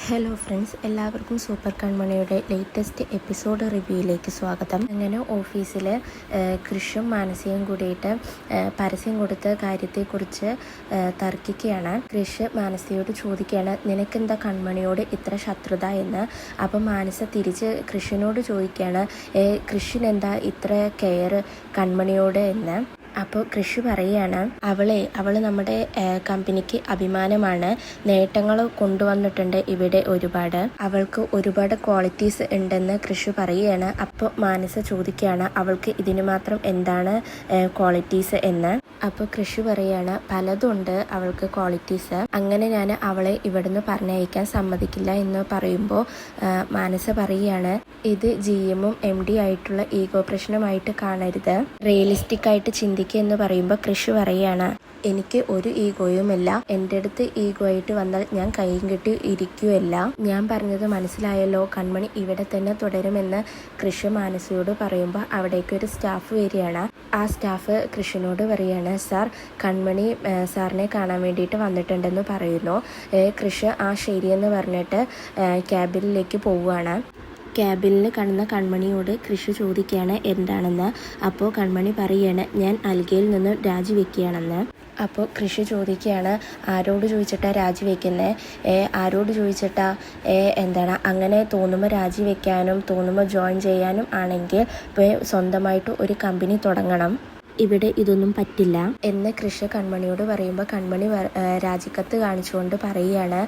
Hello friends, എല്ലാവർക്കും super കൺമണിയുടെ latest episode റിവ്യൂയിലേക്ക് സ്വാഗതം. അങ്ങനെ ഓഫീസിൽ കൃഷും മാനസികയും കൂടിയിട്ട് പരസ്യം കൊടുത്ത കാര്യത്തെക്കുറിച്ച് തർക്കിക്കുകയാണ്. കൃഷ് മാനസിയോട് ചോദിക്കുകയാണ്, നിനക്കെന്താ കൺമണിയോട് ഇത്ര ശത്രുത എന്ന്. അപ്പം മാനസ തിരിച്ച് കൃഷിനോട് ചോദിക്കുകയാണ്, കൃഷിനെന്താ ഇത്ര കെയർ കൺമണിയോട് എന്ന്. അപ്പോൾ കൃഷി പറയുകയാണ്, അവൾ നമ്മുടെ കമ്പനിക്ക് അഭിമാനമാണ്, നേട്ടങ്ങൾ കൊണ്ടുവന്നിട്ടുണ്ട് ഇവിടെ ഒരുപാട്, അവൾക്ക് ഒരുപാട് ക്വാളിറ്റീസ് ഉണ്ടെന്ന് കൃഷി പറയുകയാണ്. അപ്പോൾ മാനസ ചോദിക്കുകയാണ്, അവൾക്ക് ഇതിന് മാത്രം എന്താണ് ക്വാളിറ്റീസ് എന്ന്. അപ്പോൾ കൃഷി പറയുകയാണ്, പലതുണ്ട് അവൾക്ക് ക്വാളിറ്റീസ്, അങ്ങനെ ഞാൻ അവളെ ഇവിടുന്ന് പറഞ്ഞയക്കാൻ സമ്മതിക്കില്ല എന്ന് പറയുമ്പോൾ മാനസ പറയുകയാണ്, ഇത് GM-ഉം MD ആയിട്ടുള്ള ഈഗോ പ്രശ്നമായിട്ട് കാണരുത്, റിയലിസ്റ്റിക് ആയിട്ട് ചിന്തിക്കുക എന്ന് പറയുമ്പോൾ കൃഷി പറയുകയാണ്, എനിക്ക് ഒരു ഈഗോയുമില്ല, എൻ്റെ അടുത്ത് ഈഗോ ആയിട്ട് വന്നാൽ ഞാൻ കൈയും കെട്ടി ഇരിക്കുകയല്ല, ഞാൻ പറഞ്ഞത് മനസ്സിലായല്ലോ, കൺമണി ഇവിടെ തന്നെ തുടരുമെന്ന് കൃഷി മാനസയോട് പറയുമ്പോൾ അവിടേക്ക് ഒരു സ്റ്റാഫ് വരികയാണ്. ആ സ്റ്റാഫ് കൃഷിനോട് പറയുകയാണ്, സാർ കൺമണി സാറിനെ കാണാൻ വേണ്ടിയിട്ട് വന്നിട്ടുണ്ടെന്ന് പറയുന്നു. കൃഷി ശരിയെന്ന് പറഞ്ഞിട്ട് ക്യാബിനിലേക്ക് പോവുകയാണ്. ക്യാബിനിൽ കാണുന്ന കൺമണിയോട് കൃഷി ചോദിക്കുകയാണ് എന്താണെന്ന്. അപ്പോൾ കൺമണി പറയുകയാണ്, ഞാൻ അൽഗയിൽ നിന്ന് രാജിവെക്കുകയാണെന്ന്. അപ്പോൾ കൃഷി ചോദിക്കുകയാണ്, ആരോട് ചോദിച്ചിട്ടാ രാജിവെക്കുന്നത്, ആരോട് ചോദിച്ചിട്ടാ എന്താണ്, അങ്ങനെ തോന്നുമ്പോൾ രാജിവെക്കാനും തോന്നുമ്പോൾ ജോയിൻ ചെയ്യാനും ആണെങ്കിൽ സ്വന്തമായിട്ട് ഒരു കമ്പനി തുടങ്ങണം, ഇവിടെ ഇതൊന്നും പറ്റില്ല എന്ന് കൃഷി കൺമണിയോട് പറയുമ്പോൾ കൺമണി രാജിക്കത്ത് കാണിച്ചുകൊണ്ട് പറയുകയാണ്,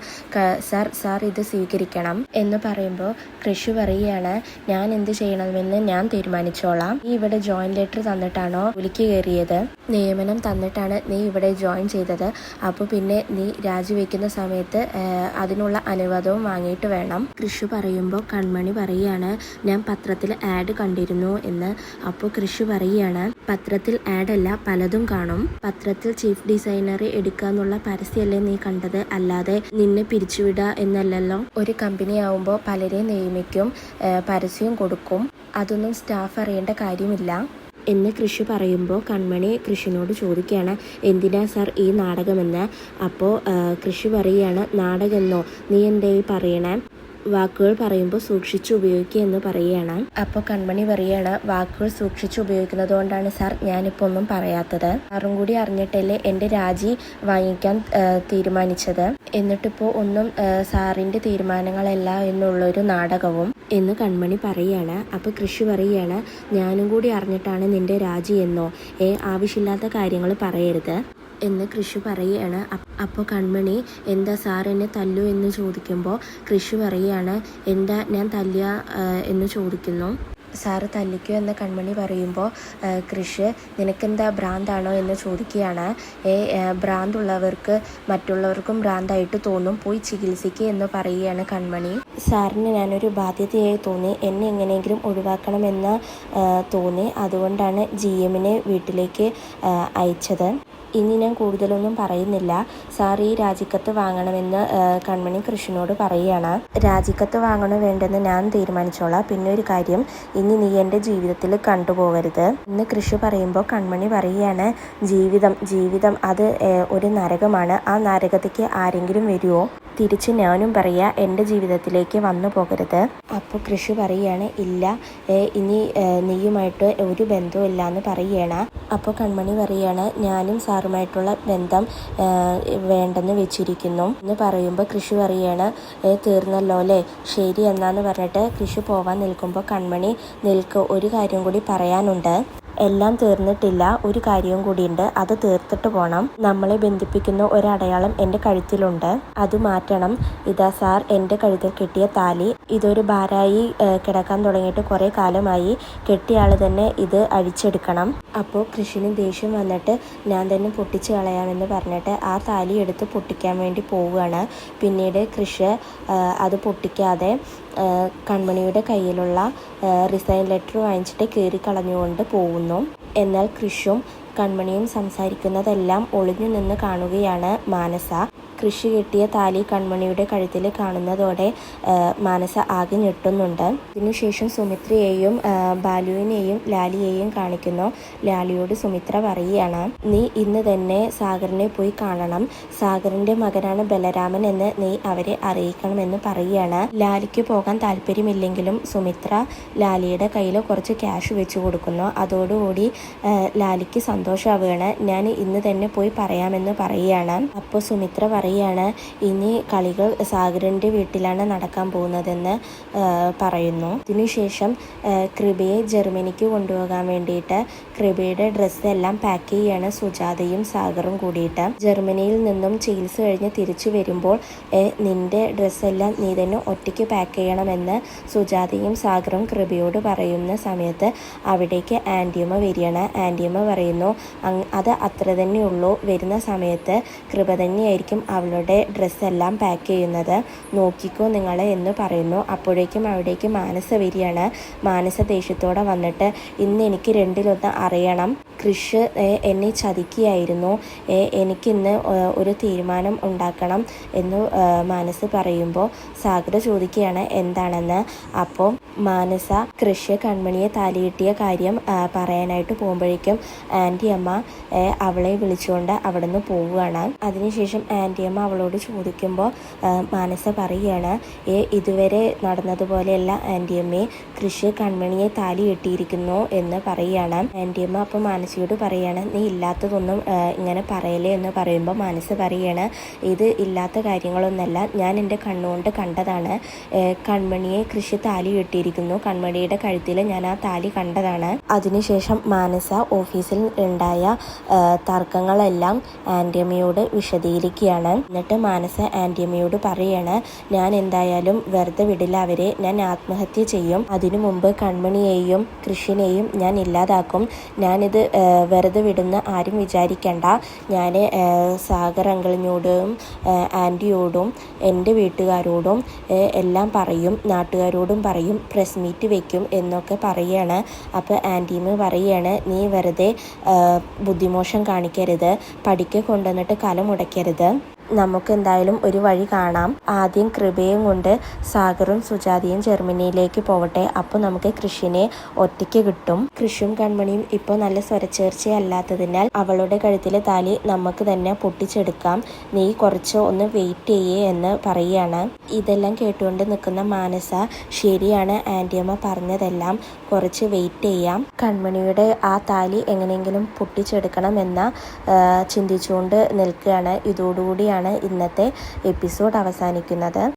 സാർ ഇത് സ്വീകരിക്കണം എന്ന് പറയുമ്പോൾ കൃഷി പറയുകയാണ്, ഞാൻ എന്ത് ചെയ്യണമെന്ന് ഞാൻ തീരുമാനിച്ചോളാം, നീ ഇവിടെ ജോയിൻ ലെറ്റർ തന്നിട്ടാണോ ജോലിക്ക് കയറിയത്, നിയമനം തന്നിട്ടാണ് നീ ഇവിടെ ജോയിൻ ചെയ്തത്, അപ്പോൾ പിന്നെ നീ രാജിവെക്കുന്ന സമയത്ത് അതിനുള്ള അനുവാദവും വാങ്ങിയിട്ട് വേണം. കൃഷി പറയുമ്പോൾ കൺമണി പറയുകയാണ്, ഞാൻ പത്രത്തിൽ ആഡ് കണ്ടിരുന്നു എന്ന്. അപ്പോൾ കൃഷി പറയുകയാണ്, പത്രത്തിൽ ആഡല്ല പലതും കാണും, പത്രത്തിൽ ചീഫ് ഡിസൈനറെ എടുക്കാന്നുള്ള പരസ്യമല്ലേ നീ കണ്ടത്, അല്ലാതെ നിന്നെ പിരിച്ചുവിടുക എന്നല്ലല്ലോ. ഒരു കമ്പനി ആവുമ്പോൾ പലരെ നിയമിക്കും, പരസ്യം കൊടുക്കും, അതൊന്നും സ്റ്റാഫ് അറിയേണ്ട കാര്യമില്ല എന്ന് കൃഷി പറയുമ്പോൾ കൺമണി കൃഷിനോട് ചോദിക്കുകയാണ്, എന്തിനാ സാർ ഈ നാടകമെന്ന്. അപ്പോൾ കൃഷി പറയുകയാണ്, നാടകമെന്നോ, നീ എന്തേ പറയണേ, വാക്കുകൾ പറയുമ്പോൾ സൂക്ഷിച്ച് ഉപയോഗിക്കുക എന്ന് പറയുകയാണ്. അപ്പോൾ കൺമണി പറയുകയാണ്, വാക്കുകൾ സൂക്ഷിച്ച് ഉപയോഗിക്കുന്നത് കൊണ്ടാണ് സാർ ഞാനിപ്പോൾ ഒന്നും പറയാത്തത്, സാറും കൂടി അറിഞ്ഞിട്ടല്ലേ എൻ്റെ രാജി വാങ്ങിക്കാൻ തീരുമാനിച്ചത്, എന്നിട്ടിപ്പോൾ ഒന്നും സാറിൻ്റെ തീരുമാനങ്ങളല്ല എന്നുള്ളൊരു നാടകവും എന്ന് കൺമണി പറയുകയാണ്. അപ്പോൾ കൃഷി പറയുകയാണ്, ഞാനും കൂടി അറിഞ്ഞിട്ടാണ് നിൻ്റെ രാജി എന്നോ, ആവശ്യമില്ലാത്ത കാര്യങ്ങൾ പറയരുത് എന്ന് കൃഷി പറയുകയാണ്. അപ്പോൾ കൺമണി എന്താ സാർ എന്നെ തല്ലു എന്ന് ചോദിക്കുമ്പോൾ കൃഷി പറയുകയാണ്, എന്താ ഞാൻ തല്ലുക എന്ന് ചോദിക്കുന്നു. സാറ് തല്ലിക്കോ എന്ന് കൺമണി പറയുമ്പോൾ കൃഷി നിനക്കെന്താ ഭ്രാന്താണോ എന്ന് ചോദിക്കുകയാണ്. ഭ്രാന്തുള്ളവർക്ക് മറ്റുള്ളവർക്കും ഭ്രാന്തായിട്ട് തോന്നും, പോയി ചികിത്സിക്കുക എന്ന് പറയുകയാണ് കൺമണി. സാറിന് ഞാനൊരു ബാധ്യതയായി തോന്നി, എന്നെ എങ്ങനെയെങ്കിലും ഒഴിവാക്കണമെന്ന് തോന്നി, അതുകൊണ്ടാണ് GM-നെ വീട്ടിലേക്ക് അയച്ചത്, ഇനി ഞാൻ കൂടുതലൊന്നും പറയുന്നില്ല, സാർ ഈ രാജിക്കത്ത് വാങ്ങണമെന്ന് കൺമണി കൃഷിനോട് പറയുകയാണ്. രാജിക്കത്ത് വാങ്ങണോ വേണ്ടെന്ന് ഞാൻ തീരുമാനിച്ചോളാം, പിന്നെ ഒരു കാര്യം, ഇനി നീ എൻ്റെ ജീവിതത്തിൽ കണ്ടുപോകരുത് എന്ന് കൃഷി പറയുമ്പോൾ കൺമണി പറയുകയാണ്, ജീവിതം അത് ഒരു നരകമാണ്, ആ നരകത്തേക്ക് ആരെങ്കിലും വരുമോ, തിരിച്ച് ഞാനും പറയാ എൻ്റെ ജീവിതത്തിലേക്ക് വന്നു പോകരുത്. അപ്പോൾ കൃഷി പറയുകയാണ്, ഇല്ല, ഇനി നീയുമായിട്ട് ഒരു ബന്ധവും ഇല്ല എന്ന് പറയുകയാണ്. അപ്പോൾ കൺമണി പറയുകയാണ്, ഞാനും സാറുമായിട്ടുള്ള ബന്ധം വേണ്ടെന്ന് വെച്ചിരിക്കുന്നു എന്ന് പറയുമ്പോൾ കൃഷി പറയുകയാണ്, തീർന്നല്ലോ അല്ലേ, ശരി എന്നാന്ന് പറഞ്ഞിട്ട് കൃഷി പോവാൻ നിൽക്കുമ്പോൾ കൺമണി ഒരു കാര്യം കൂടി പറയാനുണ്ട്, എല്ലാം തീർന്നിട്ടില്ല, ഒരു കാര്യവും കൂടിയുണ്ട്, അത് തീർത്തിട്ട് പോകണം, നമ്മളെ ബന്ധിപ്പിക്കുന്ന ഒരടയാളം എൻ്റെ കഴുത്തിലുണ്ട്, അത് മാറ്റണം, ഇതാ സാർ എൻ്റെ കഴുത്തിൽ കെട്ടിയ താലി, ഇതൊരു ഭാരമായി കിടക്കാൻ തുടങ്ങിയിട്ട് കുറേ കാലമായി, കെട്ടിയ ആൾ തന്നെ ഇത് അഴിച്ചെടുക്കണം. അപ്പോൾ കൃഷിന് ദേഷ്യം വന്നിട്ട് ഞാൻ തന്നെ പൊട്ടിച്ച് കളയാമെന്ന് പറഞ്ഞിട്ട് ആ താലി എടുത്ത് പൊട്ടിക്കാൻ വേണ്ടി പോവുകയാണ്. പിന്നീട് കൃഷി അത് പൊട്ടിക്കാതെ കൺമണിയുടെ കയ്യിലുള്ള റിസൈൻ ലെറ്റർ വാങ്ങിച്ചിട്ട് കീറിക്കളഞ്ഞുകൊണ്ട് പോകുന്നു. എന്നാൽ കൃഷും കൺമണിയും സംസാരിക്കുന്നതെല്ലാം ഒളിഞ്ഞു നിന്ന് കാണുകയാണ് മാനസ. കൃഷി കെട്ടിയ താലി കൺമണിയുടെ കഴുത്തിൽ കാണുന്നതോടെ മാനസ ആകെ ഞെട്ടുന്നുണ്ട്. ഇതിനുശേഷം സുമിത്രയെയും ബാലുവിനെയും ലാലിയെയും കാണിക്കുന്നു. ലാലിയോട് സുമിത്ര പറയുകയാണ്, നീ ഇന്ന് തന്നെ സാഗറിനെ പോയി കാണണം. സാഗറിന്റെ മകനാണ് ബലരാമൻ എന്ന് നീ അവരെ അറിയിക്കണമെന്ന് പറയുകയാണ്. ലാലിക്ക് പോകാൻ താല്പര്യമില്ലെങ്കിലും സുമിത്ര ലാലിയുടെ കയ്യിൽ കുറച്ച് ക്യാഷ് വെച്ച് കൊടുക്കുന്നു. അതോടുകൂടി ലാലിക്ക് സന്തോഷമാവുകയാണ്. ഞാൻ ഇന്ന് തന്നെ പോയി പറയാമെന്ന് പറയുകയാണ്. അപ്പോൾ സുമിത്ര പറയുകയാണ്, ഇനി കളികൾ സാഗറിന്റെ വീട്ടിലാണ് നടക്കാൻ പോകുന്നതെന്ന് പറയുന്നു. ഇതിനുശേഷം കൃപയെ ജർമ്മനിക്ക് കൊണ്ടുപോകാൻ വേണ്ടിയിട്ട് കൃപയുടെ ഡ്രസ്സ് എല്ലാം പാക്ക് ചെയ്യാണ് സുജാതയും സാഗറും കൂടിയിട്ട്. ജർമ്മനിയിൽ നിന്നും ചികിത്സ കഴിഞ്ഞ് തിരിച്ചു വരുമ്പോൾ നിന്റെ ഡ്രസ്സെല്ലാം നീ തന്നെ ഒറ്റയ്ക്ക് പാക്ക് ചെയ്യണമെന്ന് സുജാതയും സാഗറും കൃപയോട് പറയുന്ന സമയത്ത് അവിടേക്ക് ആൻറ്റിയമ്മ വരികയാണ്. ആൻറ്റിയമ്മ പറയുന്നു, അത് അത്ര തന്നെ ഉള്ളൂ, വരുന്ന സമയത്ത് കൃപ തന്നെയായിരിക്കും അവളുടെ ഡ്രസ്സെല്ലാം പാക്ക് ചെയ്യുന്നത്, നോക്കിക്കോ നിങ്ങളെ എന്ന് പറയുന്നു. അപ്പോഴേക്കും അവിടേക്ക് മാനസ വരികയാണ്. മാനസ ദേഷ്യത്തോടെ വന്നിട്ട്, ഇന്ന് എനിക്ക് രണ്ടിലൊന്ന് അറിയണം, കൃഷ് എന്നെ ചതിക്കുകയായിരുന്നു, എനിക്കിന്ന് ഒരു തീരുമാനം ഉണ്ടാക്കണം എന്ന് മാനസ് പറയുമ്പോൾ സാഗർ ചോദിക്കുകയാണ് എന്താണെന്ന്. അപ്പോൾ മാനസ കൃഷ് കൺമണിയെ താലിയിട്ടിയ കാര്യം പറയാനായിട്ട് പോകുമ്പോഴേക്കും ആൻറ്റിയമ്മ അവളെ വിളിച്ചുകൊണ്ട് അവിടെ നിന്ന് പോവുകയാണ്. അതിനുശേഷം ആൻറ്റിയമ്മ അവളോട് ചോദിക്കുമ്പോൾ മാനസ പറയുകയാണ്, ഇതുവരെ നടന്നതുപോലെയല്ല ആൻറ്റിയമ്മയെ, കൃഷി കൺമണിയെ താലി കെട്ടിയിരിക്കുന്നു എന്ന് പറയുകയാണ്. ആൻറ്റിയമ്മ അപ്പോൾ മാനസിയോട് പറയുകയാണ്, നീ ഇല്ലാത്തതൊന്നും ഇങ്ങനെ പറയലേ എന്ന് പറയുമ്പോൾ മാനസ പറയുകയാണ്, ഇത് ഇല്ലാത്ത കാര്യങ്ങളൊന്നല്ല, ഞാൻ എൻ്റെ കണ്ണുകൊണ്ട് കണ്ടതാണ്, കൺമണിയെ കൃഷി താലി കെട്ടിയിരിക്കുന്നു, കൺമണിയുടെ കഴുത്തിൽ ഞാൻ ആ താലി കണ്ടതാണ്. അതിനുശേഷം മാനസ ഓഫീസിൽ ഉണ്ടായ തർക്കങ്ങളെല്ലാം ആൻറ്റിയമ്മയോട് വിശദീകരിക്കുകയാണ്. എന്നിട്ട് മാനസ ആൻറ്റിയമ്മയോട് പറയുകയാണ്, ഞാൻ എന്തായാലും വെറുതെ വിടില്ല അവരെ, ഞാൻ ആത്മഹത്യ ചെയ്യും, അതിനു മുമ്പ് കൺമണിയെയും കൃഷിനെയും ഞാൻ ഇല്ലാതാക്കും, ഞാനിത് വെറുതെ വിടുന്ന ആരും വിചാരിക്കണ്ട, ഞാൻ സാഗർ അങ്കിളിനോടും ആൻറ്റിയോടും എൻ്റെ വീട്ടുകാരോടും എല്ലാം പറയും, നാട്ടുകാരോടും പറയും, പ്രസ് മീറ്റ് വെക്കും എന്നൊക്കെ പറയുകയാണ്. അപ്പോൾ ആൻറ്റിയമ്മ പറയുകയാണ്, നീ വെറുതെ ബുദ്ധിമോശം കാണിക്കരുത്, പഠിക്കെ കൊണ്ടുവന്നിട്ട് കല മുടക്കരുത്, നമുക്ക് എന്തായാലും ഒരു വഴി കാണാം, ആദ്യം കൃപയും കൊണ്ട് സാഗറും സുജാതയും ജർമ്മനിയിലേക്ക് പോവട്ടെ, അപ്പോൾ നമുക്ക് കൃഷിനെ ഒറ്റയ്ക്ക് കിട്ടും, കൃഷിയും കൺമണിയും ഇപ്പോൾ നല്ല സ്വരച്ചേർച്ചയല്ലാത്തതിനാൽ അവളുടെ കഴുത്തിലെ താലി നമുക്ക് തന്നെ പൊട്ടിച്ചെടുക്കാം, നീ കുറച്ച് ഒന്ന് വെയിറ്റ് ചെയ്യേ എന്ന് പറയുകയാണ്. ഇതെല്ലാം കേട്ടുകൊണ്ട് നിൽക്കുന്ന മാനസ, ശരിയാണ് ആൻറ്റിയമ്മ പറഞ്ഞതെല്ലാം, കുറച്ച് വെയിറ്റ് ചെയ്യാം, കൺമണിയുടെ ആ താലി എങ്ങനെയെങ്കിലും പൊട്ടിച്ചെടുക്കണം എന്ന ചിന്തിച്ചുകൊണ്ട് നിൽക്കുകയാണ്. ഇതോടുകൂടിയാണ് ഇന്നത്തെ എപ്പിസോഡ് അവസാനിക്കുന്നത്.